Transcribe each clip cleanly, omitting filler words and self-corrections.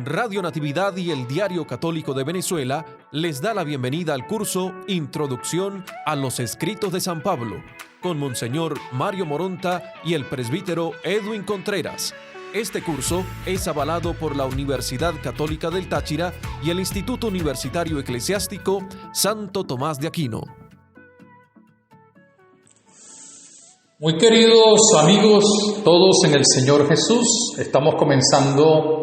Radio Natividad y el Diario Católico de Venezuela les da la bienvenida al curso Introducción a los Escritos de San Pablo, con Monseñor Mario Moronta y el presbítero Edwin Contreras. Este curso es avalado por la Universidad Católica del Táchira y el Instituto Universitario Eclesiástico Santo Tomás de Aquino. Muy queridos amigos, todos en el Señor Jesús, estamos comenzando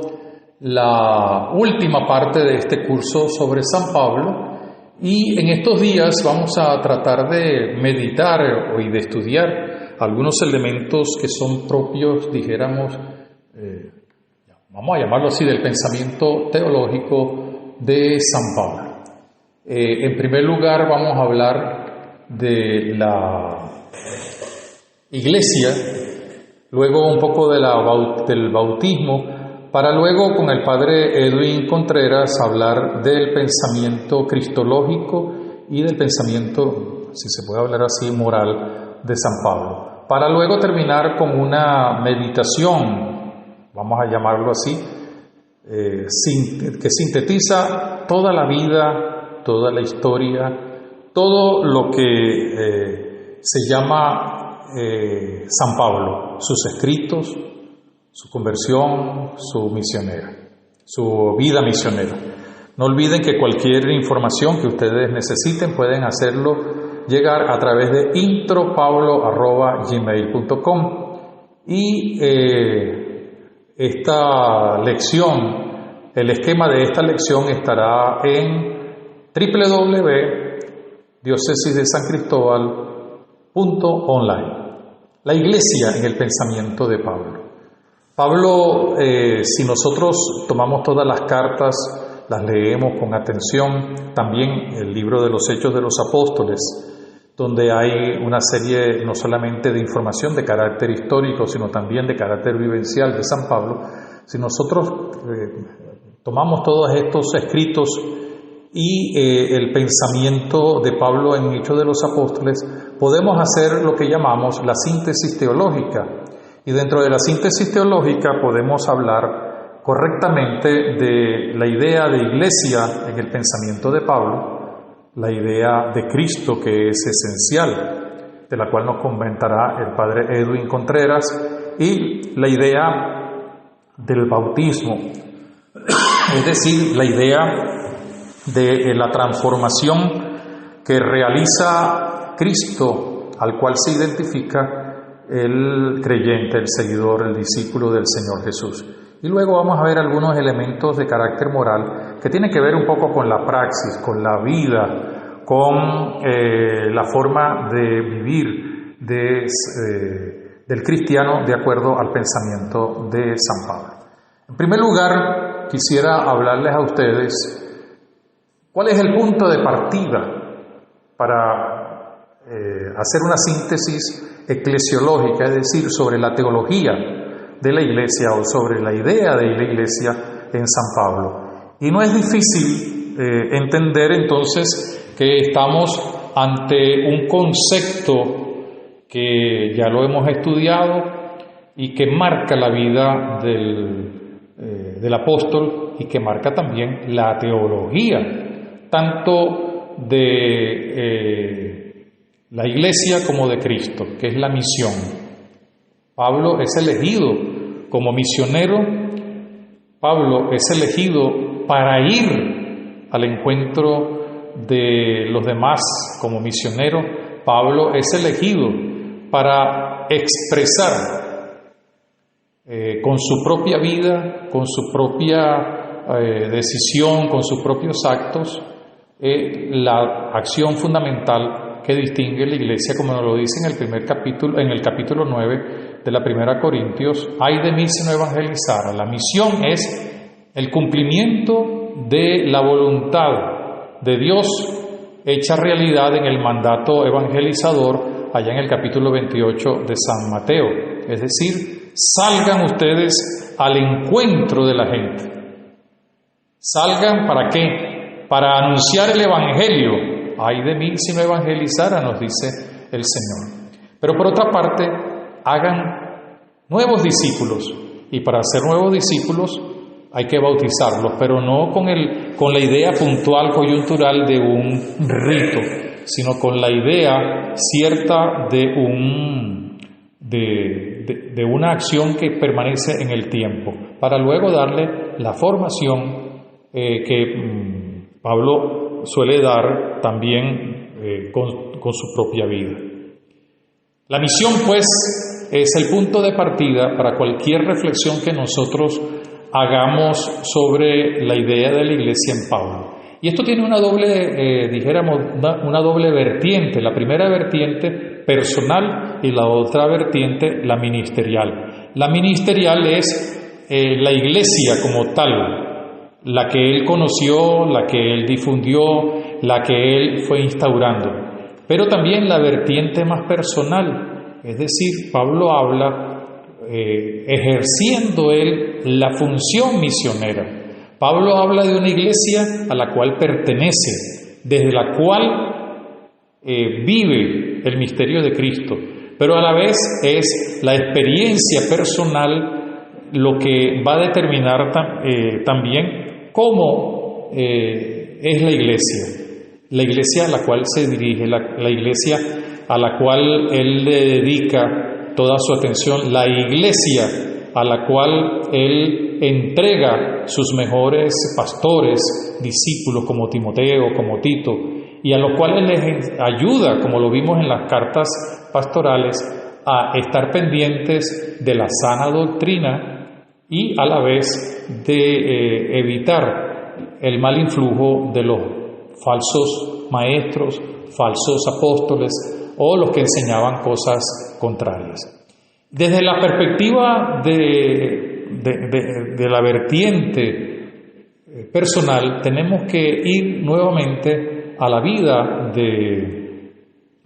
la última parte de este curso sobre San Pablo y en estos días vamos a tratar de meditar y de estudiar algunos elementos que son propios, dijéramos, vamos a llamarlo así, del pensamiento teológico de San Pablo. En primer lugar vamos a hablar de la Iglesia, luego un poco de del bautismo, para luego con el padre Edwin Contreras hablar del pensamiento cristológico y del pensamiento, si se puede hablar así, moral de San Pablo, para luego terminar con una meditación, vamos a llamarlo así, que sintetiza toda la vida, toda la historia, todo lo que se llama San Pablo, sus escritos, su conversión, su vida misionera. No olviden que cualquier información que ustedes necesiten pueden hacerlo llegar a través de intropablo@gmail.com y esta lección, el esquema de esta lección estará en www.diocesisdesancristóbal.online. La Iglesia en el pensamiento de Pablo. Pablo, si nosotros tomamos todas las cartas, las leemos con atención, también el libro de los Hechos de los Apóstoles, donde hay una serie no solamente de información de carácter histórico, sino también de carácter vivencial de San Pablo, si nosotros tomamos todos estos escritos y el pensamiento de Pablo en Hechos de los Apóstoles, podemos hacer lo que llamamos la síntesis teológica. Y dentro de la síntesis teológica podemos hablar correctamente de la idea de iglesia en el pensamiento de Pablo, la idea de Cristo que es esencial, de la cual nos comentará el padre Edwin Contreras, y la idea del bautismo, es decir, la idea de la transformación que realiza Cristo, al cual se identifica el creyente, el seguidor, el discípulo del Señor Jesús. Y luego vamos a ver algunos elementos de carácter moral que tienen que ver un poco con la praxis, con la vida, con la forma de vivir del cristiano de acuerdo al pensamiento de San Pablo. En primer lugar, quisiera hablarles a ustedes cuál es el punto de partida para hacer una síntesis eclesiológica, es decir, sobre la teología de la Iglesia o sobre la idea de la Iglesia en San Pablo. Y no es difícil entender entonces que estamos ante un concepto que ya lo hemos estudiado y que marca la vida del apóstol y que marca también la teología, tanto de la Iglesia como de Cristo, que es la misión. Pablo es elegido como misionero, Pablo es elegido para ir al encuentro de los demás como misionero, Pablo es elegido para expresar con su propia vida, con su propia decisión, con sus propios actos, la acción fundamental que distingue la Iglesia, como nos lo dice en el capítulo 9 de la Primera Corintios: ay de mí si no evangelizara. La misión es el cumplimiento de la voluntad de Dios hecha realidad en el mandato evangelizador allá en el capítulo 28 de San Mateo. Es decir, salgan ustedes al encuentro de la gente. ¿Salgan para qué? Para anunciar el Evangelio. Ay de mí si no evangelizara, nos dice el Señor. Pero por otra parte, hagan nuevos discípulos. Y para hacer nuevos discípulos hay que bautizarlos, pero no con la idea puntual, coyuntural de un rito, sino con la idea cierta de una acción que permanece en el tiempo, para luego darle la formación que Pablo suele dar también con su propia vida. La misión, pues, es el punto de partida para cualquier reflexión que nosotros hagamos sobre la idea de la iglesia en Pablo. Y esto tiene una doble, una doble vertiente. La primera vertiente personal y la otra vertiente, la ministerial. La ministerial es la iglesia como tal, la que él conoció, la que él difundió, la que él fue instaurando. Pero también la vertiente más personal, es decir, Pablo habla ejerciendo él la función misionera. Pablo habla de una iglesia a la cual pertenece, desde la cual vive el misterio de Cristo, pero a la vez es la experiencia personal lo que va a determinar también cómo es la iglesia a la cual se dirige, la iglesia a la cual él le dedica toda su atención, la iglesia a la cual él entrega sus mejores pastores, discípulos como Timoteo, como Tito, y a los cuales les ayuda, como lo vimos en las cartas pastorales, a estar pendientes de la sana doctrina y a la vez de evitar el mal influjo de los falsos maestros, falsos apóstoles o los que enseñaban cosas contrarias. Desde la perspectiva de la vertiente personal, tenemos que ir nuevamente a la vida de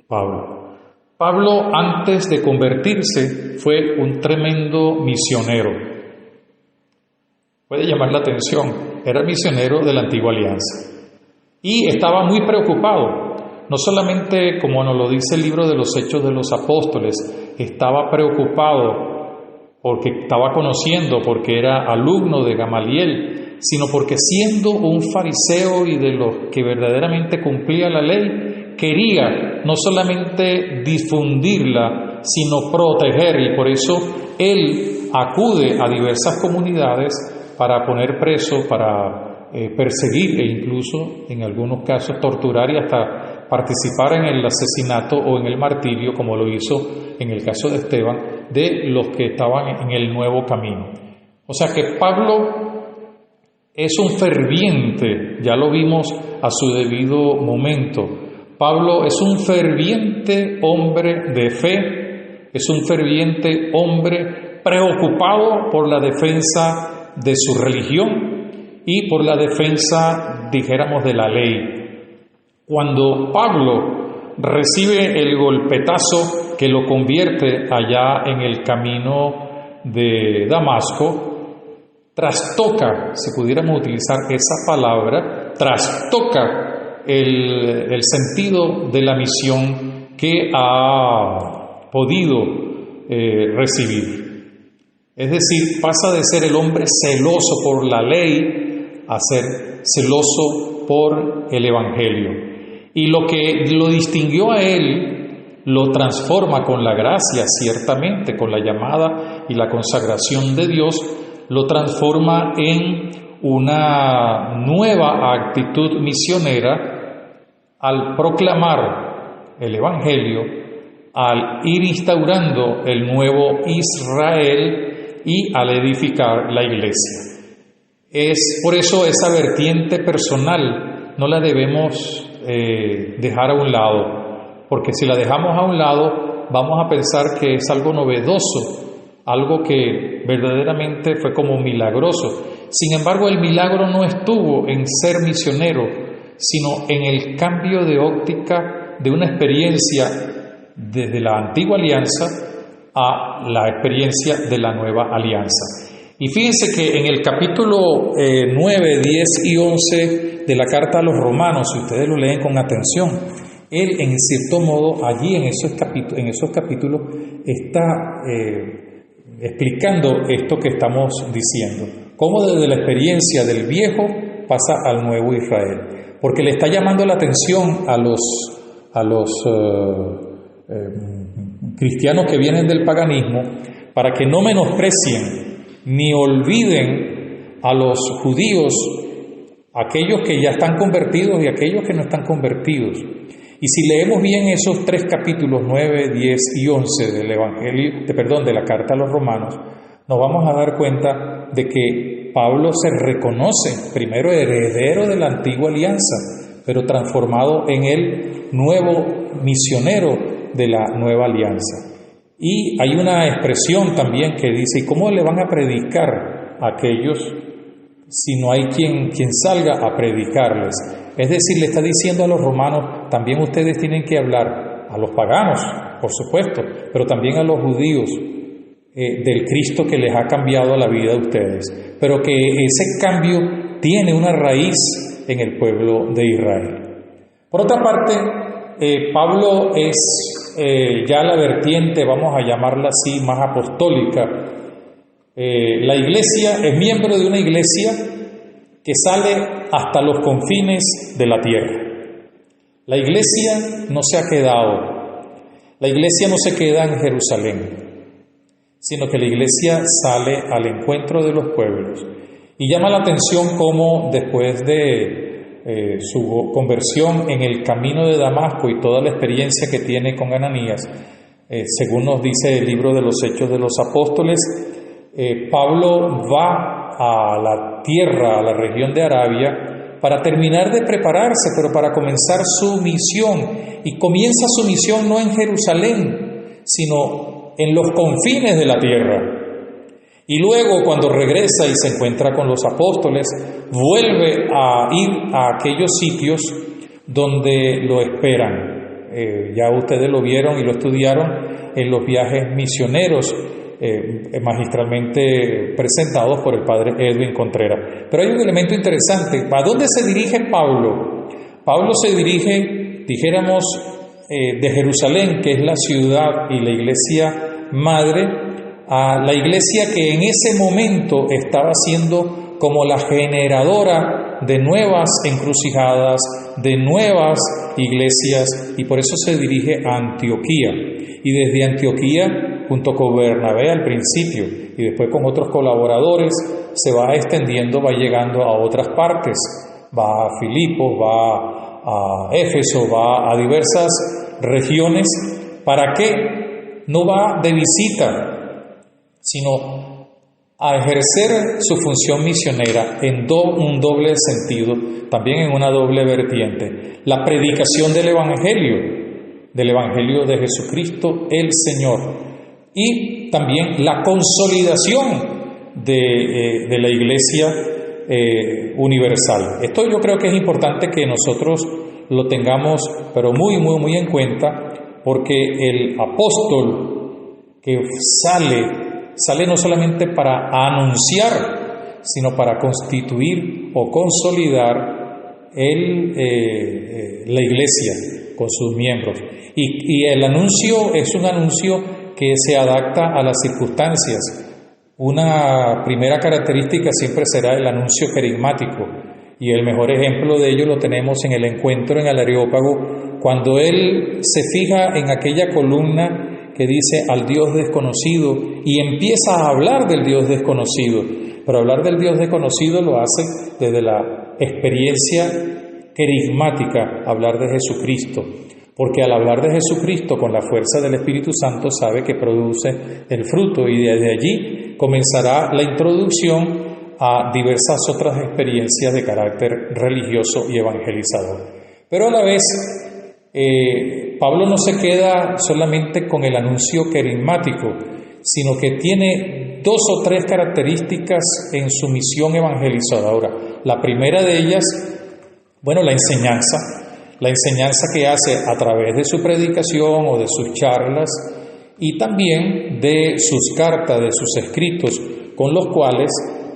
Pablo. Pablo, antes de convertirse, fue un tremendo misionero. Puede llamar la atención, era misionero de la Antigua Alianza y estaba muy preocupado. No solamente, como nos lo dice el libro de los Hechos de los Apóstoles, estaba preocupado porque estaba conociendo, porque era alumno de Gamaliel, sino porque siendo un fariseo y de los que verdaderamente cumplía la ley, quería no solamente difundirla, sino proteger, y por eso él acude a diversas comunidades para poner preso, para perseguir e incluso en algunos casos torturar y hasta participar en el asesinato o en el martirio, como lo hizo en el caso de Esteban, de los que estaban en el nuevo camino. O sea que Pablo es un ferviente, ya lo vimos a su debido momento. Pablo es un ferviente hombre de fe, es un ferviente hombre preocupado por la defensa de su religión y por la defensa, dijéramos, de la ley. Cuando Pablo recibe el golpetazo que lo convierte allá en el camino de Damasco, trastoca, si pudiéramos utilizar esa palabra, trastoca el sentido de la misión que ha podido recibir. Es decir, pasa de ser el hombre celoso por la ley a ser celoso por el Evangelio. Y lo que lo distinguió a él lo transforma con la gracia, ciertamente, con la llamada y la consagración de Dios, lo transforma en una nueva actitud misionera al proclamar el Evangelio, al ir instaurando el nuevo Israel y al edificar la iglesia. Es por eso esa vertiente personal no la debemos dejar a un lado, porque si la dejamos a un lado vamos a pensar que es algo novedoso, algo que verdaderamente fue como milagroso. Sin embargo, el milagro no estuvo en ser misionero, sino en el cambio de óptica de una experiencia desde la antigua alianza a la experiencia de la nueva alianza. Y fíjense que en el capítulo 9, 10 y 11 de la carta a los romanos, si ustedes lo leen con atención, él en cierto modo allí en esos capítulos está explicando esto que estamos diciendo. cómo desde la experiencia del viejo pasa al nuevo Israel, porque le está llamando la atención a los cristianos que vienen del paganismo, para que no menosprecien ni olviden a los judíos, aquellos que ya están convertidos y aquellos que no están convertidos. Y si leemos bien esos 3 capítulos, 9, 10 y 11 del Evangelio, de la carta a los Romanos, nos vamos a dar cuenta de que Pablo se reconoce primero heredero de la antigua alianza, pero transformado en el nuevo misionero de la nueva alianza. Y hay una expresión también que dice: ¿y cómo le van a predicar a aquellos si no hay quien salga a predicarles? Es decir, le está diciendo a los romanos: también ustedes tienen que hablar a los paganos, por supuesto, pero también a los judíos del Cristo que les ha cambiado la vida de ustedes, pero que ese cambio tiene una raíz en el pueblo de Israel. Por otra parte, Pablo es ya la vertiente, vamos a llamarla así, más apostólica. La iglesia es miembro de una iglesia que sale hasta los confines de la tierra. La iglesia no se ha quedado, la iglesia no se queda en Jerusalén, sino que la iglesia sale al encuentro de los pueblos. Y llama la atención cómo después de su conversión en el camino de Damasco y toda la experiencia que tiene con Ananías, según nos dice el libro de los Hechos de los Apóstoles, Pablo va a la tierra, a la región de Arabia, para terminar de prepararse, pero para comenzar su misión. Y comienza su misión no en Jerusalén, sino en los confines de la tierra. Y luego, cuando regresa y se encuentra con los apóstoles, vuelve a ir a aquellos sitios donde lo esperan. Ya ustedes lo vieron y lo estudiaron en los viajes misioneros, magistralmente presentados por el padre Edwin Contreras. Pero hay un elemento interesante. ¿A dónde se dirige Pablo? Pablo se dirige, dijéramos, de Jerusalén, que es la ciudad y la iglesia madre, a la iglesia que en ese momento estaba siendo como la generadora de nuevas encrucijadas, de nuevas iglesias, y por eso se dirige a Antioquía. Y desde Antioquía, junto con Bernabé al principio, y después con otros colaboradores, se va extendiendo, va llegando a otras partes. Va a Filipos, va a Éfeso, va a diversas regiones. ¿Para qué? No va de visita, sino a ejercer su función misionera en un doble sentido, también en una doble vertiente: la predicación del Evangelio de Jesucristo el Señor, y también la consolidación de la Iglesia universal. Esto yo creo que es importante que nosotros lo tengamos, pero muy, muy, muy en cuenta, porque el apóstol que sale no solamente para anunciar, sino para constituir o consolidar la iglesia con sus miembros. Y el anuncio es un anuncio que se adapta a las circunstancias. Una primera característica siempre será el anuncio carismático, y el mejor ejemplo de ello lo tenemos en el encuentro en el Areópago, cuando él se fija en aquella columna que dice al Dios desconocido, y empieza a hablar del Dios desconocido. Pero hablar del Dios desconocido lo hace desde la experiencia carismática, hablar de Jesucristo, porque al hablar de Jesucristo con la fuerza del Espíritu Santo sabe que produce el fruto, y desde allí comenzará la introducción a diversas otras experiencias de carácter religioso y evangelizador. Pero a la vez, Pablo no se queda solamente con el anuncio carismático, sino que tiene 2 o 3 características en su misión evangelizadora. La primera de ellas, la enseñanza que hace a través de su predicación o de sus charlas, y también de sus cartas, de sus escritos, con los cuales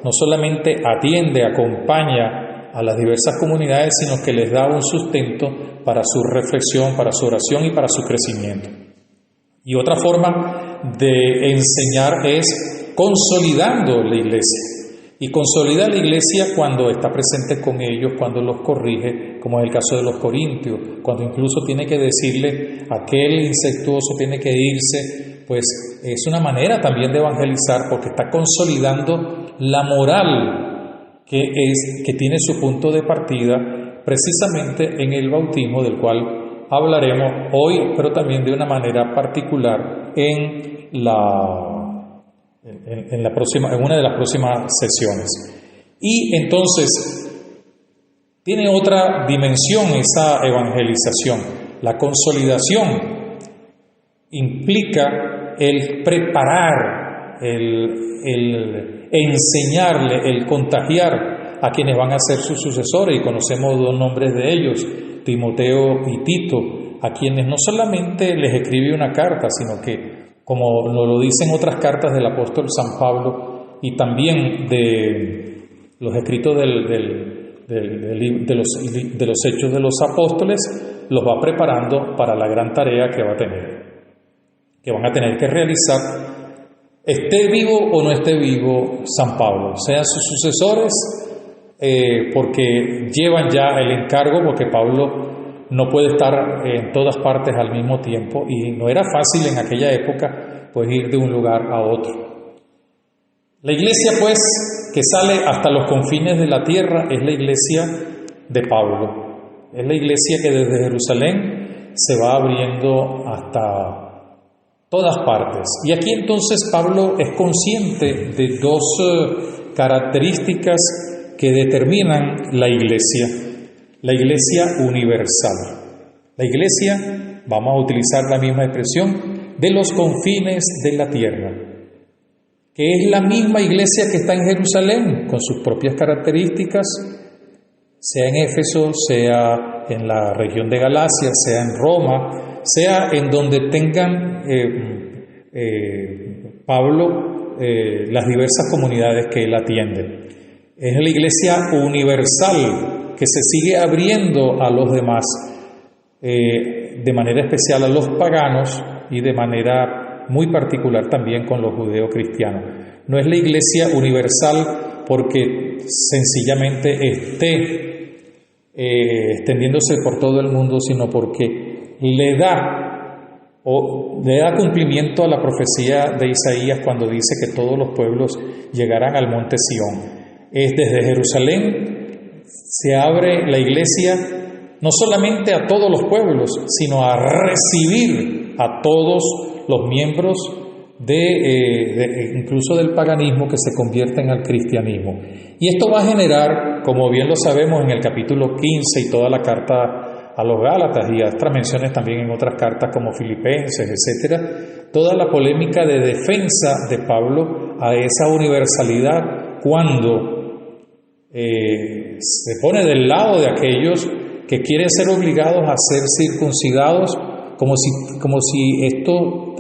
no solamente atiende, acompaña a las diversas comunidades, sino que les da un sustento para su reflexión, para su oración y para su crecimiento. Y otra forma de enseñar es consolidando la iglesia. Y consolida la iglesia cuando está presente con ellos, cuando los corrige, como es el caso de los corintios, cuando incluso tiene que decirle aquel incestuoso tiene que irse, pues es una manera también de evangelizar porque está consolidando la moral que tiene su punto de partida precisamente en el bautismo, del cual hablaremos hoy, pero también de una manera particular en una de las próximas sesiones. Y entonces tiene otra dimensión esa evangelización. La consolidación implica el preparar, el enseñarle, el contagiar a quienes van a ser sus sucesores, y conocemos dos nombres de ellos, Timoteo y Tito, a quienes no solamente les escribe una carta, sino que, como nos lo dicen otras cartas del apóstol San Pablo y también de los escritos de los Hechos de los Apóstoles, los va preparando para la gran tarea que van a tener que realizar, esté vivo o no esté vivo San Pablo, sean sus sucesores, porque llevan ya el encargo, porque Pablo no puede estar en todas partes al mismo tiempo y no era fácil en aquella época pues ir de un lugar a otro. La iglesia pues que sale hasta los confines de la tierra es la iglesia de Pablo, es la iglesia que desde Jerusalén se va abriendo hasta todas partes. Y aquí entonces Pablo es consciente de dos características que determinan la iglesia universal. La iglesia, vamos a utilizar la misma expresión, de los confines de la tierra, que es la misma iglesia que está en Jerusalén, con sus propias características, sea en Éfeso, sea en la región de Galacia, sea en Roma, sea en donde tengan Pablo las diversas comunidades que él atiende. Es la iglesia universal que se sigue abriendo a los demás, de manera especial a los paganos y de manera muy particular también con los judeocristianos. No es la iglesia universal porque sencillamente esté extendiéndose por todo el mundo, sino porque le da cumplimiento a la profecía de Isaías cuando dice que todos los pueblos llegarán al monte Sión. Es desde Jerusalén se abre la iglesia no solamente a todos los pueblos, sino a recibir a todos los miembros incluso del paganismo que se convierten al cristianismo. Y esto va a generar, como bien lo sabemos en el capítulo 15 y toda la carta a los Gálatas y otras menciones también en otras cartas como Filipenses, etcétera, toda la polémica de defensa de Pablo a esa universalidad cuando se pone del lado de aquellos que quieren ser obligados a ser circuncidados, como si esto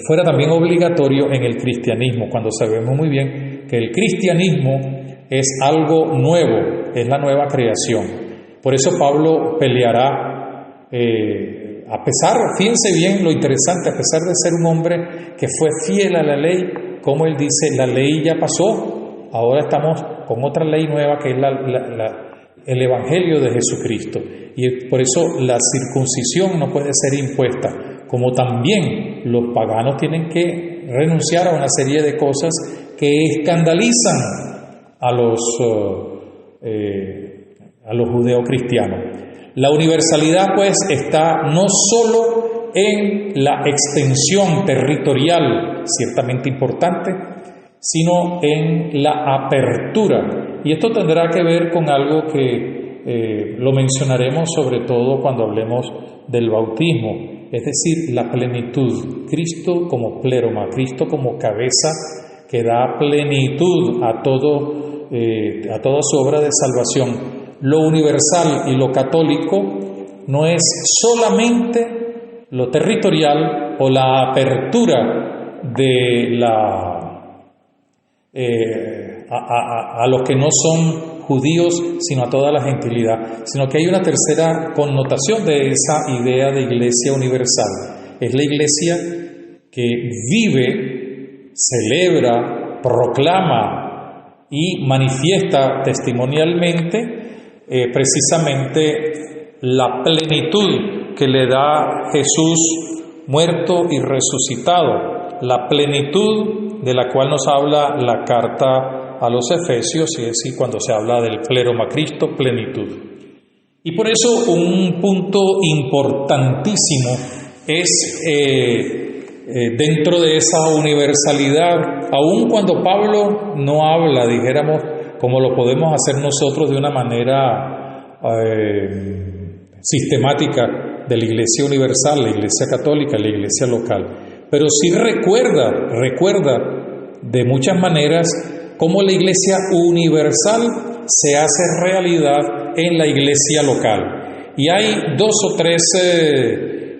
fuera también obligatorio en el cristianismo, cuando sabemos muy bien que el cristianismo es algo nuevo, es la nueva creación. Por eso Pablo peleará, a pesar, fíjense bien lo interesante, a pesar de ser un hombre que fue fiel a la ley, como él dice, la ley ya pasó, ahora estamos con otra ley nueva que es el Evangelio de Jesucristo. Y por eso la circuncisión no puede ser impuesta, como también los paganos tienen que renunciar a una serie de cosas que escandalizan a los judeocristianos. La universalidad pues está no solo en la extensión territorial, ciertamente importante, sino en la apertura. Y esto tendrá que ver con algo que lo mencionaremos sobre todo cuando hablemos del bautismo, es decir, la plenitud. Cristo como pleroma, Cristo como cabeza que da plenitud a toda su obra de salvación. Lo universal y lo católico no es solamente lo territorial o la apertura de a los que no son judíos, sino a toda la gentilidad, sino que hay una tercera connotación de esa idea de iglesia universal. Es la iglesia que vive, celebra, proclama y manifiesta testimonialmente precisamente la plenitud que le da Jesús muerto y resucitado, la plenitud de la cual nos habla la carta a los Efesios, y es decir, cuando se habla del pleroma Cristo, plenitud. Y por eso un punto importantísimo es dentro de esa universalidad, aun cuando Pablo no habla, dijéramos, como lo podemos hacer nosotros de una manera sistemática de la Iglesia universal, la Iglesia católica, la Iglesia local, pero sí recuerda de muchas maneras cómo la Iglesia universal se hace realidad en la Iglesia local. Y hay dos o tres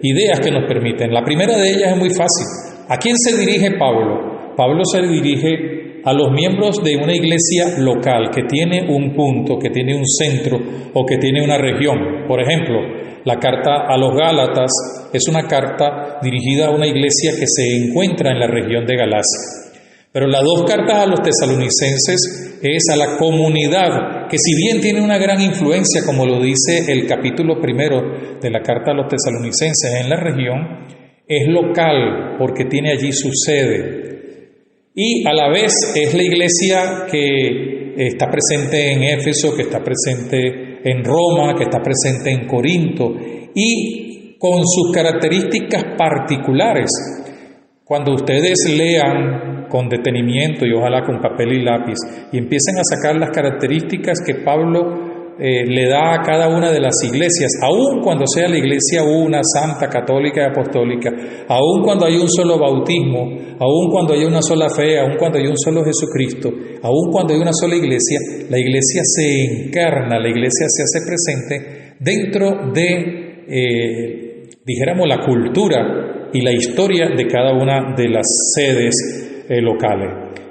ideas que nos permiten. La primera de ellas es muy fácil. ¿A quién se dirige Pablo? Pablo se dirige a los miembros de una iglesia local que tiene un punto, que tiene un centro o que tiene una región. Por ejemplo, la carta a los Gálatas es una carta dirigida a una iglesia que se encuentra en la región de Galacia. Pero las dos cartas a los tesalonicenses es a la comunidad, que si bien tiene una gran influencia, como lo dice el capítulo 1 de la carta a los tesalonicenses en la región, es local porque tiene allí su sede. Y a la vez es la iglesia que está presente en Éfeso, que está presente en Roma, que está presente en Corinto, y con sus características particulares. Cuando ustedes lean con detenimiento y ojalá con papel y lápiz y empiecen a sacar las características que Pablo le da a cada una de las iglesias, aun cuando sea la iglesia una, santa, católica y apostólica, aun cuando hay un solo bautismo, aun cuando hay una sola fe, aun cuando hay un solo Jesucristo, aun cuando hay una sola iglesia, la iglesia se encarna, la iglesia se hace presente dentro de, dijéramos, la cultura y la historia de cada una de las sedes locales.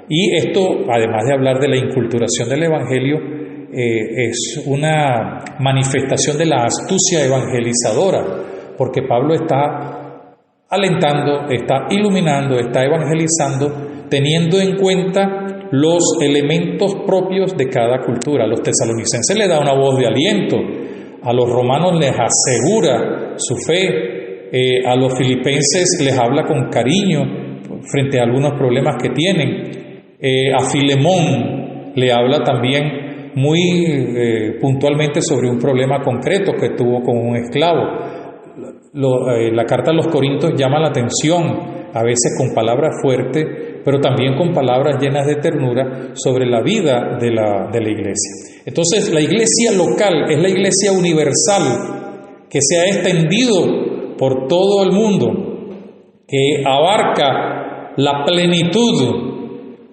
Y esto, además de hablar de la inculturación del Evangelio, es una manifestación de la astucia evangelizadora, porque Pablo está alentando, está iluminando, está evangelizando, teniendo en cuenta los elementos propios de cada cultura. A los tesalonicenses les da una voz de aliento, a los romanos les asegura su fe, a los filipenses les habla con cariño frente a algunos problemas que tienen, a Filemón le habla también muy puntualmente sobre un problema concreto que tuvo con un esclavo. La carta a los Corintios llama la atención, a veces con palabras fuertes, pero también con palabras llenas de ternura sobre la vida de la iglesia. Entonces, la iglesia local es la iglesia universal que se ha extendido por todo el mundo, que abarca la plenitud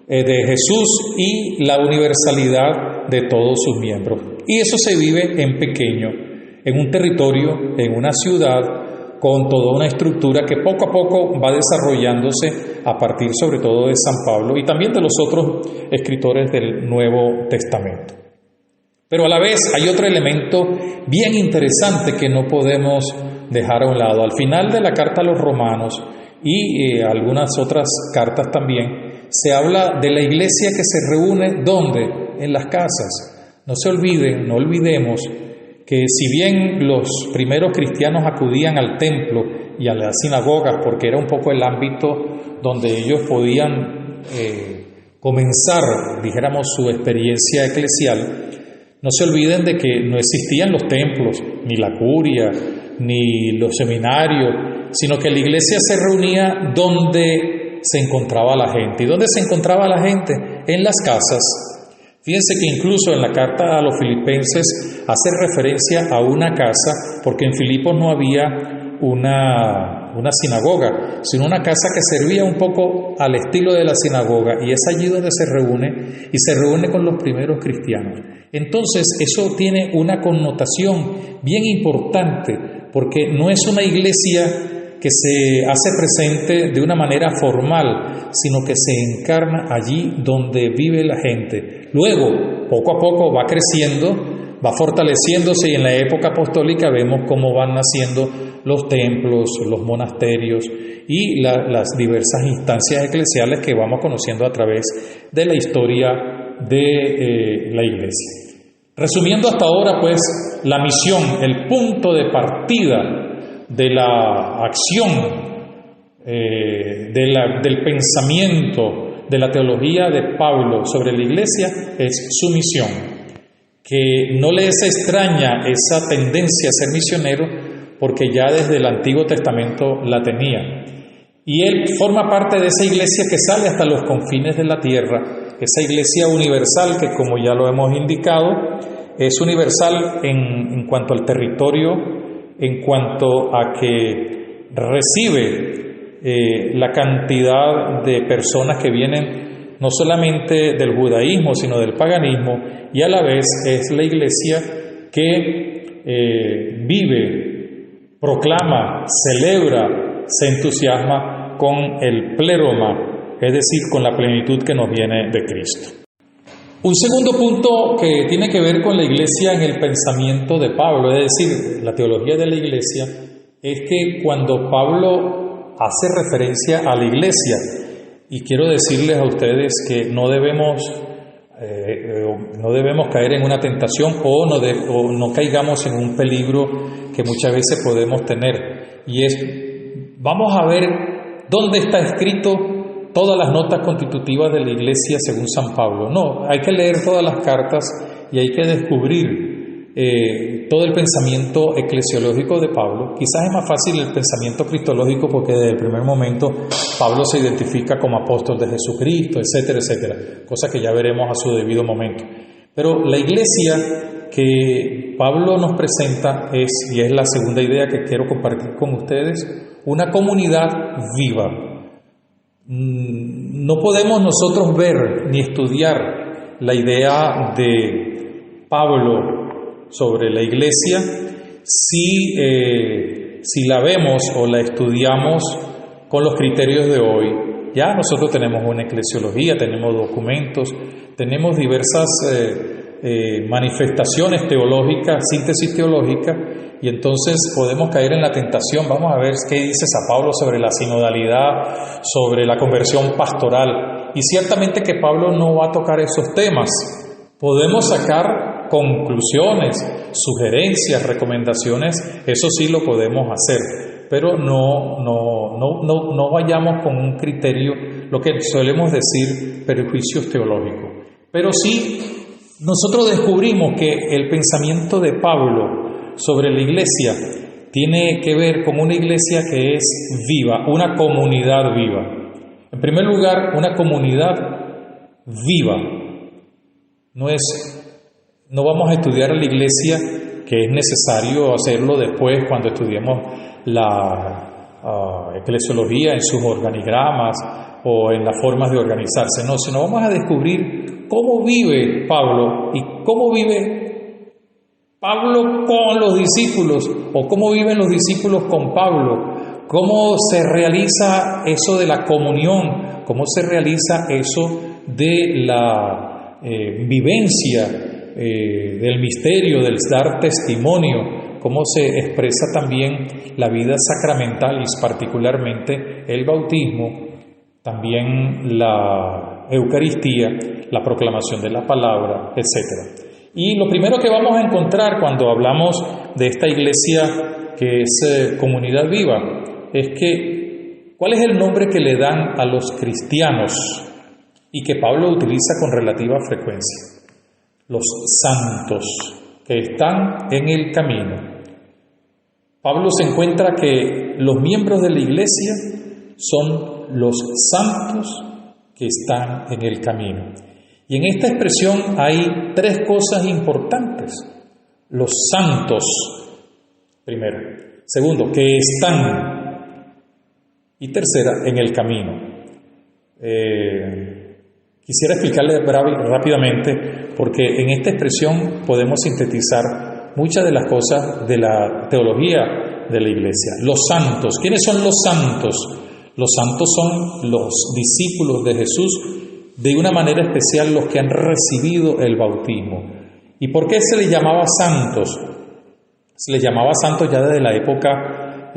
de Jesús y la universalidad de todos sus miembros. Y eso se vive en pequeño, en un territorio, en una ciudad, con toda una estructura que poco a poco va desarrollándose a partir sobre todo de San Pablo y también de los otros escritores del Nuevo Testamento. Pero a la vez hay otro elemento bien interesante que no podemos dejar a un lado. Al final de la carta a los Romanos y algunas otras cartas también, se habla de la iglesia que se reúne, ¿dónde? En las casas. No se olviden, no olvidemos que si bien los primeros cristianos acudían al templo y a las sinagogas, porque era un poco el ámbito donde ellos podían comenzar, dijéramos, su experiencia eclesial, no se olviden de que no existían los templos, ni la curia, ni los seminarios, sino que la iglesia se reunía donde se encontraba la gente. ¿Y dónde se encontraba la gente? En las casas. Fíjense que incluso en la carta a los filipenses hace referencia a una casa, porque en Filipos no había una sinagoga, sino una casa que servía un poco al estilo de la sinagoga, y es allí donde se reúne, y se reúne con los primeros cristianos. Entonces, eso tiene una connotación bien importante, porque no es una iglesia que se hace presente de una manera formal, sino que se encarna allí donde vive la gente. Luego, poco a poco va creciendo, va fortaleciéndose, y en la época apostólica vemos cómo van naciendo los templos, los monasterios y las diversas instancias eclesiales que vamos conociendo a través de la historia de la iglesia. Resumiendo hasta ahora, pues, la misión, el punto de partida de la acción, del pensamiento, de la teología de Pablo sobre la iglesia es su misión, que no le es extraña esa tendencia a ser misionero porque ya desde el Antiguo Testamento la tenía. Y él forma parte de esa iglesia que sale hasta los confines de la tierra, esa iglesia universal que, como ya lo hemos indicado, es universal en cuanto al territorio, en cuanto a que recibe la cantidad de personas que vienen no solamente del judaísmo, sino del paganismo, y a la vez es la iglesia que vive, proclama, celebra, se entusiasma con el pleroma, es decir, con la plenitud que nos viene de Cristo. Un segundo punto que tiene que ver con la iglesia en el pensamiento de Pablo, es decir, la teología de la iglesia, es que cuando Pablo hace referencia a la iglesia, y quiero decirles a ustedes que no debemos caer en una tentación o no caigamos en un peligro que muchas veces podemos tener, y es, vamos a ver dónde está escrito todas las notas constitutivas de la iglesia según San Pablo. No, hay que leer todas las cartas y hay que descubrir todo el pensamiento eclesiológico de Pablo. Quizás es más fácil el pensamiento cristológico porque desde el primer momento Pablo se identifica como apóstol de Jesucristo, etcétera, etcétera, cosa que ya veremos a su debido momento. Pero la iglesia que Pablo nos presenta y es la segunda idea que quiero compartir con ustedes, una comunidad viva. No podemos nosotros ver ni estudiar la idea de Pablo sobre la iglesia si la vemos o la estudiamos con los criterios de hoy. Ya nosotros tenemos una eclesiología, tenemos documentos, tenemos diversas manifestaciones teológicas, síntesis teológica, y entonces podemos caer en la tentación. Vamos a ver qué dice San Pablo sobre la sinodalidad, sobre la conversión pastoral, y ciertamente que Pablo no va a tocar esos temas. Podemos sacar conclusiones, sugerencias, recomendaciones, eso sí lo podemos hacer, pero no vayamos con un criterio, lo que solemos decir, prejuicios teológicos. Pero sí, nosotros descubrimos que el pensamiento de Pablo sobre la iglesia tiene que ver con una iglesia que es viva, una comunidad viva. En primer lugar, una comunidad viva. No vamos a estudiar la iglesia, que es necesario hacerlo después cuando estudiemos la eclesiología en sus organigramas o en las formas de organizarse, no, sino vamos a descubrir cómo vive Pablo y cómo vive Pablo con los discípulos o cómo viven los discípulos con Pablo, cómo se realiza eso de la comunión, cómo se realiza eso de la vivencia del misterio, del dar testimonio, cómo se expresa también la vida sacramental y particularmente el bautismo, también la Eucaristía, la proclamación de la palabra, etc. Y lo primero que vamos a encontrar cuando hablamos de esta iglesia que es comunidad viva es que ¿cuál es el nombre que le dan a los cristianos y que Pablo utiliza con relativa frecuencia? Los santos que están en el camino. Pablo se encuentra que los miembros de la iglesia son los santos que están en el camino. Y en esta expresión hay tres cosas importantes. Los santos, primero. Segundo, que están. Y tercera, en el camino. Quisiera explicarles rápidamente, porque en esta expresión podemos sintetizar muchas de las cosas de la teología de la iglesia. Los santos. ¿Quiénes son los santos? Los santos son los discípulos de Jesús, de una manera especial los que han recibido el bautismo. ¿Y por qué se les llamaba santos? Se les llamaba santos ya desde la época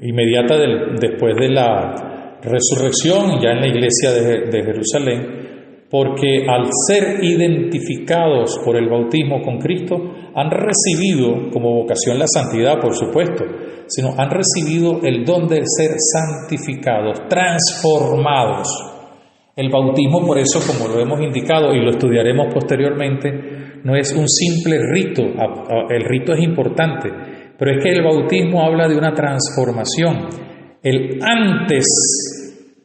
inmediata después de la resurrección, ya en la iglesia de Jerusalén, porque al ser identificados por el bautismo con Cristo, han recibido como vocación la santidad, por supuesto, sino han recibido el don de ser santificados, transformados. El bautismo, por eso, como lo hemos indicado y lo estudiaremos posteriormente, no es un simple rito. El rito es importante, pero es que el bautismo habla de una transformación. El antes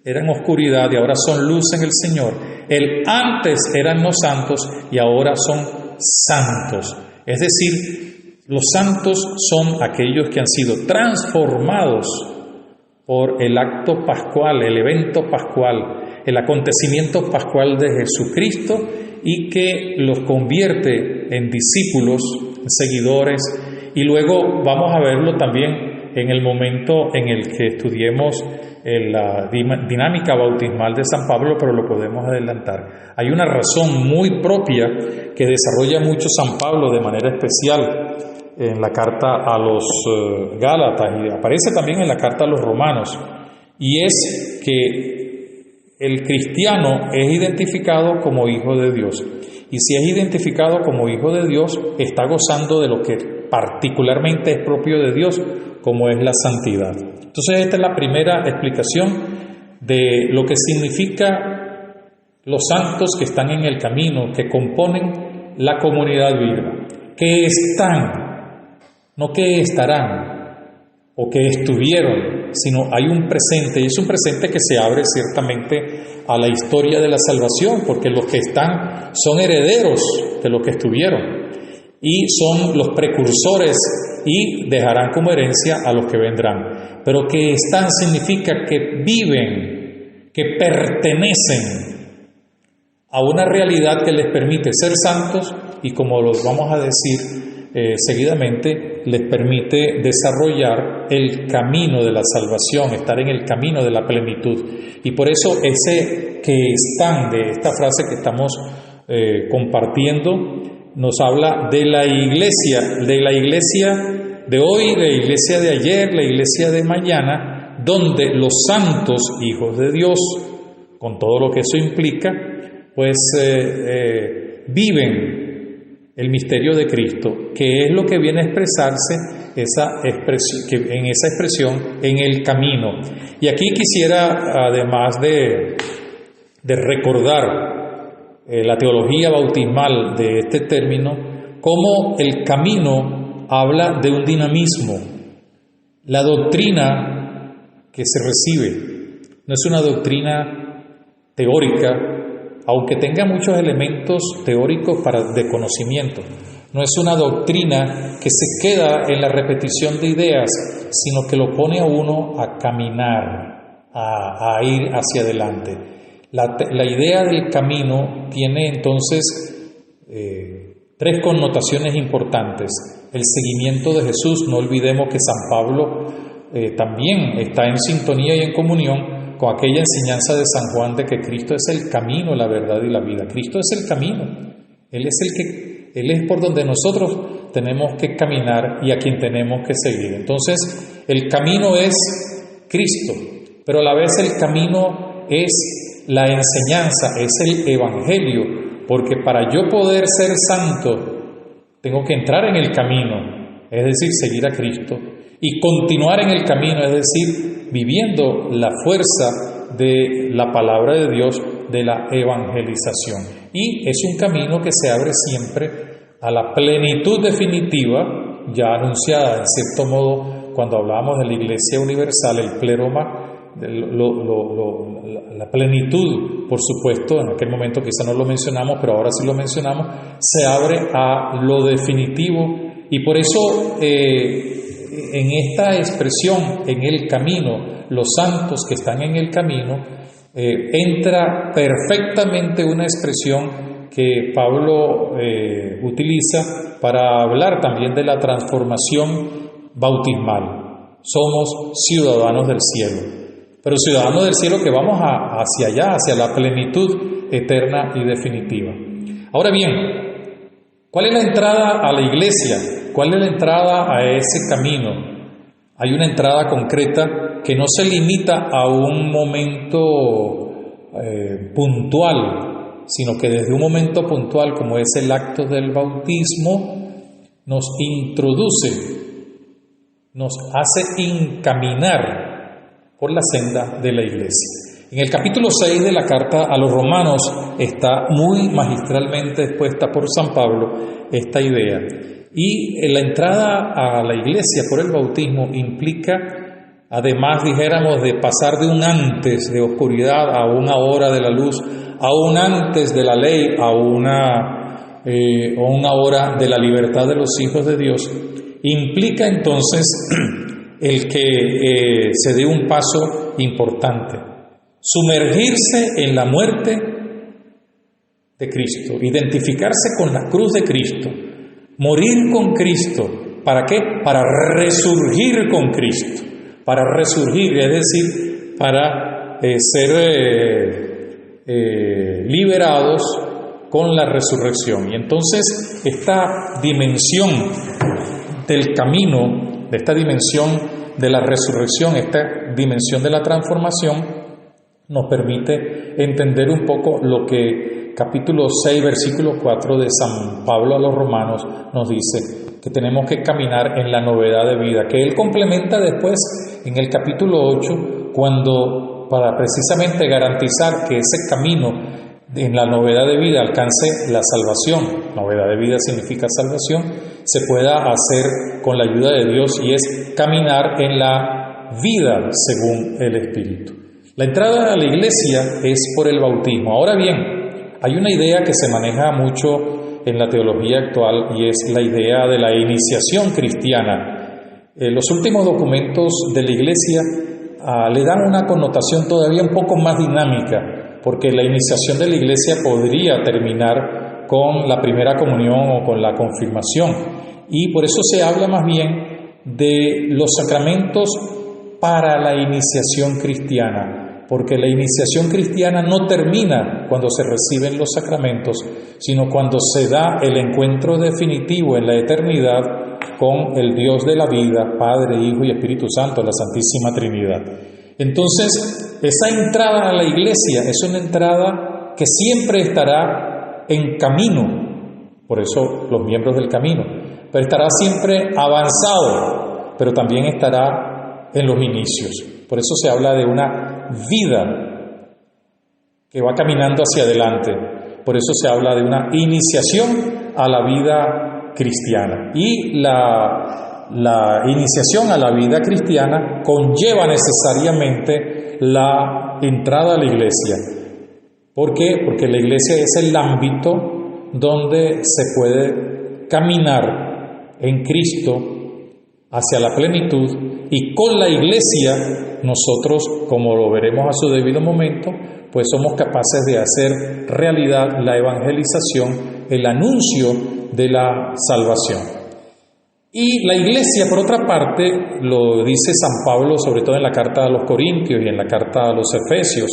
eran oscuridad y ahora son luz en el Señor. El antes eran los santos y ahora son santos. Es decir, los santos son aquellos que han sido transformados por el acto pascual, el evento pascual, el acontecimiento pascual de Jesucristo, y que los convierte en discípulos, en seguidores, y luego vamos a verlo también en el momento en el que estudiemos la dinámica bautismal de San Pablo, pero lo podemos adelantar. Hay una razón muy propia que desarrolla mucho San Pablo de manera especial en la carta a los Gálatas y aparece también en la carta a los Romanos, y es que el cristiano es identificado como hijo de Dios, y si es identificado como hijo de Dios, está gozando de lo que particularmente es propio de Dios, como es la santidad. Entonces, esta es la primera explicación de lo que significa los santos que están en el camino, que componen la comunidad viva, que están, no que estarán o que estuvieron, sino hay un presente, y es un presente que se abre ciertamente a la historia de la salvación, porque los que están son herederos de los que estuvieron y son los precursores y dejarán como herencia a los que vendrán. Pero que están significa que viven, que pertenecen a una realidad que les permite ser santos y, como los vamos a decir seguidamente, les permite desarrollar el camino de la salvación, estar en el camino de la plenitud. Y por eso ese que están, de esta frase que estamos compartiendo, nos habla de la iglesia de hoy, la iglesia de ayer, la iglesia de mañana, donde los santos hijos de Dios, con todo lo que eso implica, pues viven el misterio de Cristo, que es lo que viene a expresarse en esa expresión, en el camino. Y aquí quisiera, además de recordar la teología bautismal de este término, cómo el camino habla de un dinamismo. La doctrina que se recibe no es una doctrina teórica, aunque tenga muchos elementos teóricos de conocimiento. No es una doctrina que se queda en la repetición de ideas, sino que lo pone a uno a caminar, a ir hacia adelante. La idea del camino tiene entonces tres connotaciones importantes. El seguimiento de Jesús. No olvidemos que San Pablo también está en sintonía y en comunión con aquella enseñanza de San Juan de que Cristo es el camino, la verdad y la vida. Cristo es el camino. Él es por donde nosotros tenemos que caminar y a quien tenemos que seguir. Entonces, el camino es Cristo, pero a la vez el camino es la enseñanza, es el Evangelio, porque para yo poder ser santo, tengo que entrar en el camino, es decir, seguir a Cristo, y continuar en el camino, es decir, viviendo la fuerza de la palabra de Dios, de la evangelización. Y es un camino que se abre siempre a la plenitud definitiva, ya anunciada en cierto modo cuando hablábamos de la Iglesia Universal, el pleroma, la plenitud, por supuesto, en aquel momento quizá no lo mencionamos, pero ahora sí lo mencionamos, se abre a lo definitivo, y por eso en esta expresión, en el camino, los santos que están en el camino, entra perfectamente una expresión que Pablo utiliza para hablar también de la transformación bautismal. Somos ciudadanos del cielo, pero ciudadanos del cielo que vamos hacia allá, hacia la plenitud eterna y definitiva. Ahora bien, ¿cuál es la entrada a la iglesia? ¿Cuál es la entrada a ese camino? Hay una entrada concreta que no se limita a un momento puntual, sino que desde un momento puntual como es el acto del bautismo, nos introduce, nos hace encaminar por la senda de la Iglesia. En el capítulo 6 de la carta a los Romanos está muy magistralmente expuesta por San Pablo esta idea. Y la entrada a la Iglesia por el bautismo implica, además, dijéramos, de pasar de un antes de oscuridad a una hora de la luz, a un antes de la ley a una hora de la libertad de los hijos de Dios, implica entonces el que se dé un paso importante, sumergirse en la muerte de Cristo, identificarse con la cruz de Cristo, morir con Cristo. ¿Para qué? Para resurgir con Cristo, para resurgir, es decir, para ser liberados con la resurrección. Y entonces esta dimensión del camino, de esta dimensión de la resurrección, esta dimensión de la transformación, nos permite entender un poco lo que capítulo 6, versículo 4 de San Pablo a los Romanos nos dice, que tenemos que caminar en la novedad de vida, que él complementa después en el capítulo 8, cuando para precisamente garantizar que ese camino en la novedad de vida alcance la salvación, novedad de vida significa salvación, se pueda hacer con la ayuda de Dios, y es caminar en la vida según el Espíritu. La entrada a la Iglesia es por el bautismo. Ahora bien, hay una idea que se maneja mucho en la teología actual, y es la idea de la iniciación cristiana. Los últimos documentos de la Iglesia le dan una connotación todavía un poco más dinámica, porque la iniciación de la Iglesia podría terminar con la primera comunión o con la confirmación, y por eso se habla más bien de los sacramentos para la iniciación cristiana, porque la iniciación cristiana no termina cuando se reciben los sacramentos, sino cuando se da el encuentro definitivo en la eternidad con el Dios de la vida, Padre, Hijo y Espíritu Santo, la Santísima Trinidad. Entonces, esa entrada a la Iglesia es una entrada que siempre estará en camino, por eso los miembros del camino, pero estará siempre avanzado, pero también estará en los inicios. Por eso se habla de una vida que va caminando hacia adelante. Por eso se habla de una iniciación a la vida cristiana. Y la iniciación a la vida cristiana conlleva necesariamente la entrada a la Iglesia. ¿Por qué? Porque la Iglesia es el ámbito donde se puede caminar en Cristo hacia la plenitud, y con la Iglesia nosotros, como lo veremos a su debido momento, pues somos capaces de hacer realidad la evangelización, el anuncio de la salvación. Y la Iglesia, por otra parte, lo dice San Pablo, sobre todo en la carta a los Corintios y en la carta a los Efesios.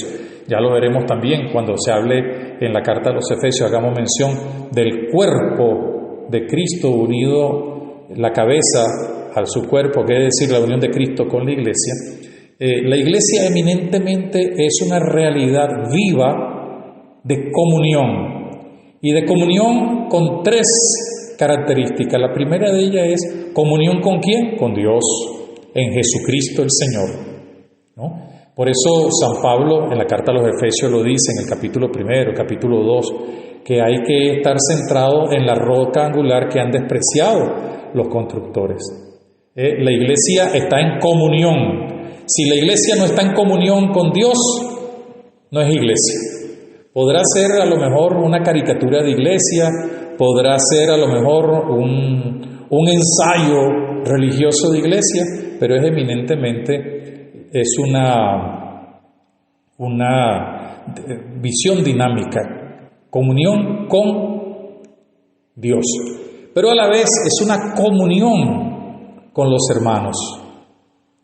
Ya lo veremos también cuando se hable en la carta a los Efesios, hagamos mención del cuerpo de Cristo unido, la cabeza a su cuerpo, que es decir, la unión de Cristo con la Iglesia. La Iglesia eminentemente es una realidad viva de comunión, y de comunión con tres características. La primera de ellas es comunión ¿con quién? Con Dios, en Jesucristo el Señor, ¿no? Por eso San Pablo en la carta a los Efesios lo dice en el capítulo 1, capítulo 2, que hay que estar centrado en la roca angular que han despreciado los constructores. La Iglesia está en comunión. Si la Iglesia no está en comunión con Dios, no es Iglesia. Podrá ser a lo mejor una caricatura de iglesia, podrá ser a lo mejor un ensayo religioso de iglesia, pero es eminentemente una visión dinámica, comunión con Dios, pero a la vez es una comunión con los hermanos,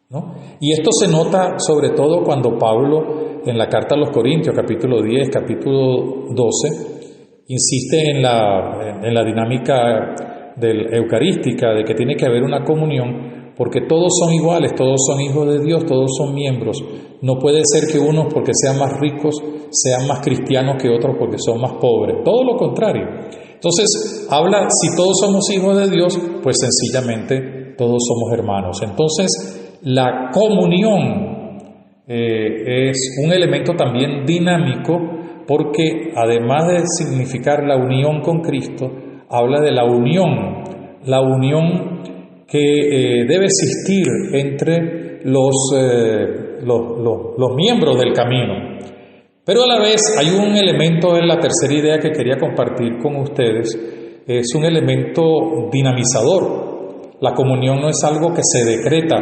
¿no? Y esto se nota sobre todo cuando Pablo, en la carta a los Corintios, capítulo 10, capítulo 12, insiste en la dinámica eucarística, de que tiene que haber una comunión, porque todos son iguales, todos son hijos de Dios, todos son miembros. No puede ser que unos porque sean más ricos sean más cristianos que otros porque son más pobres, todo lo contrario. Entonces habla, si todos somos hijos de Dios, pues sencillamente todos somos hermanos. Entonces la comunión es un elemento también dinámico, porque además de significar la unión con Cristo, habla de la unión que debe existir entre los miembros del camino. Pero a la vez hay un elemento en la tercera idea que quería compartir con ustedes, es un elemento dinamizador. La comunión no es algo que se decreta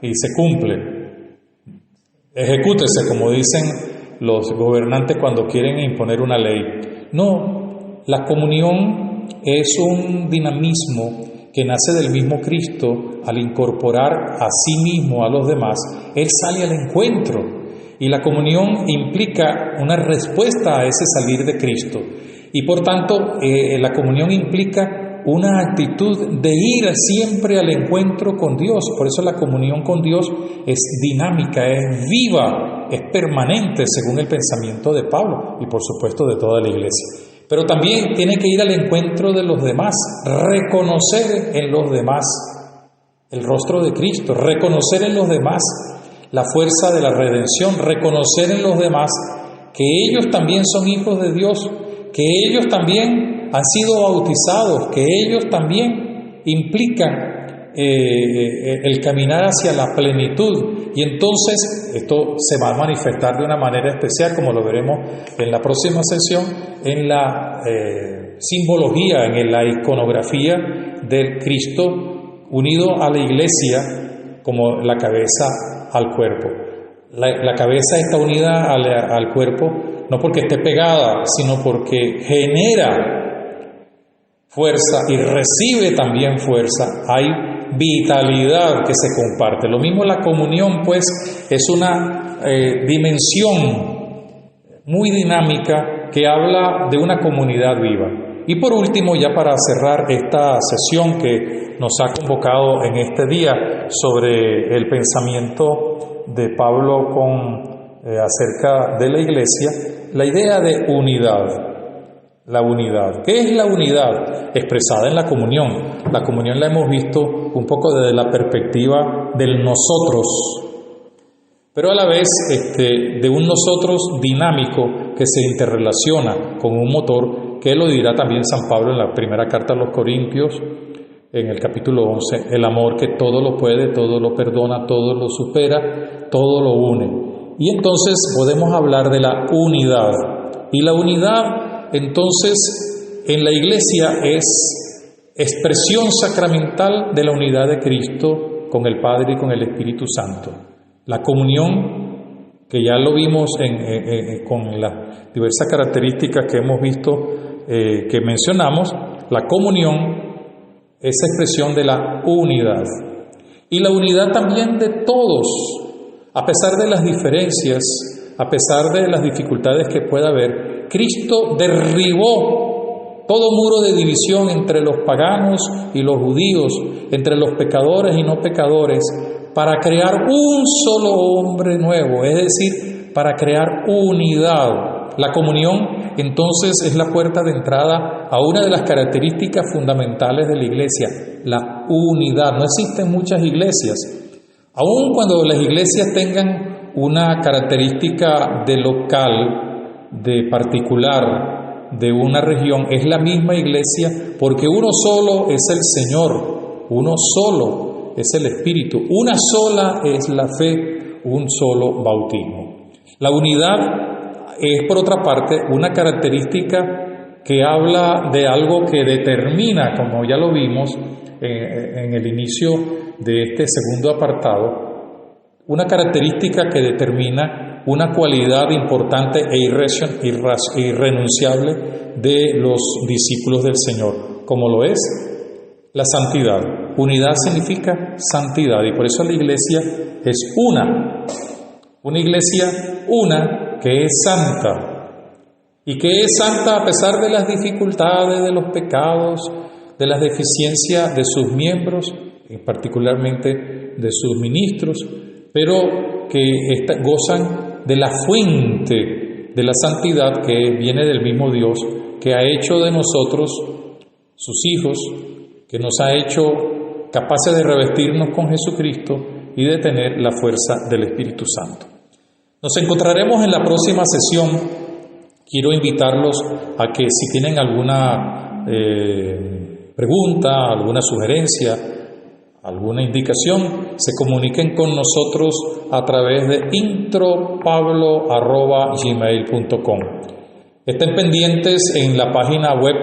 y se cumple. Ejecútese, como dicen los gobernantes cuando quieren imponer una ley. No, la comunión es un dinamismo que nace del mismo Cristo. Al incorporar a sí mismo a los demás, Él sale al encuentro. Y la comunión implica una respuesta a ese salir de Cristo. Y por tanto, la comunión implica una actitud de ir siempre al encuentro con Dios. Por eso la comunión con Dios es dinámica, es viva, es permanente, según el pensamiento de Pablo y por supuesto de toda la iglesia. Pero también tiene que ir al encuentro de los demás, reconocer en los demás el rostro de Cristo, reconocer en los demás la fuerza de la redención, reconocer en los demás que ellos también son hijos de Dios, que ellos también han sido bautizados, que ellos también implican el caminar hacia la plenitud. Y entonces esto se va a manifestar de una manera especial, como lo veremos en la próxima sesión, en la simbología, en la iconografía del Cristo unido a la iglesia como la cabeza al cuerpo. La cabeza está unida al cuerpo no porque esté pegada, sino porque genera fuerza y recibe también fuerza. Hay vitalidad que se comparte. Lo mismo la comunión, pues, es una dimensión muy dinámica que habla de una comunidad viva. Y por último, ya para cerrar esta sesión que nos ha convocado en este día sobre el pensamiento de Pablo acerca de la iglesia, la idea de unidad. La unidad. ¿Qué es la unidad? Expresada en la comunión. La comunión la hemos visto un poco desde la perspectiva del nosotros, pero a la vez de un nosotros dinámico que se interrelaciona con un motor, que lo dirá también San Pablo en la primera carta a los Corintios, en el capítulo 11, el amor que todo lo puede, todo lo perdona, todo lo supera, todo lo une. Y entonces podemos hablar de la unidad. Y la unidad, entonces, en la iglesia es expresión sacramental de la unidad de Cristo con el Padre y con el Espíritu Santo. La comunión, que ya lo vimos con las diversas características que hemos visto, que mencionamos, la comunión es expresión de la unidad. Y la unidad también de todos, a pesar de las diferencias, a pesar de las dificultades que pueda haber. Cristo derribó todo muro de división entre los paganos y los judíos, entre los pecadores y no pecadores, para crear un solo hombre nuevo, es decir, para crear unidad. La comunión, entonces, es la puerta de entrada a una de las características fundamentales de la iglesia, la unidad. No existen muchas iglesias. Aun cuando las iglesias tengan una característica de local, de particular, de una región, es la misma iglesia, porque uno solo es el Señor, uno solo es el Espíritu, una sola es la fe, un solo bautismo. La unidad es, por otra parte, una característica que habla de algo que determina, como ya lo vimos en el inicio de este segundo apartado, una característica que determina una cualidad importante e irrenunciable de los discípulos del Señor, como lo es la santidad. Unidad significa santidad, y por eso la iglesia es una iglesia una que es santa, y que es santa a pesar de las dificultades, de los pecados, de las deficiencias de sus miembros. particularmente de sus ministros, pero que gozan de la fuente de la santidad que viene del mismo Dios, que ha hecho de nosotros sus hijos, que nos ha hecho capaces de revestirnos con Jesucristo y de tener la fuerza del Espíritu Santo. Nos encontraremos en la próxima sesión. Quiero invitarlos a que si tienen alguna pregunta, alguna sugerencia, alguna indicación, se comuniquen con nosotros a través de intropablo@gmail.com. Estén pendientes en la página web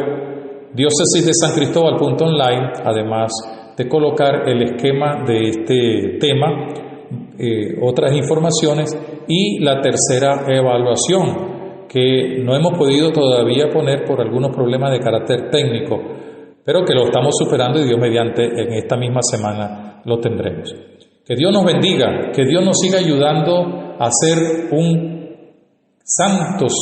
diócesisdesancristóbal.online, además de colocar el esquema de este tema, otras informaciones y la tercera evaluación, que no hemos podido todavía poner por algunos problemas de carácter técnico, pero que lo estamos superando y Dios mediante en esta misma semana lo tendremos. Que Dios nos bendiga, que Dios nos siga ayudando a ser santos,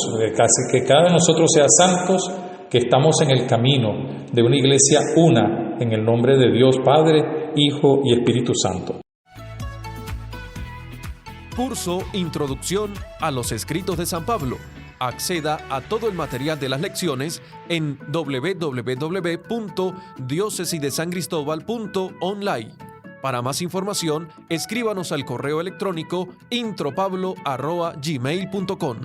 que cada uno de nosotros sea santos, que estamos en el camino de una iglesia una, en el nombre de Dios Padre, Hijo y Espíritu Santo. Curso Introducción a los Escritos de San Pablo. Acceda a todo el material de las lecciones en www.diocesisdesancristóbal.online. Para más información, escríbanos al correo electrónico intropablo@gmail.com.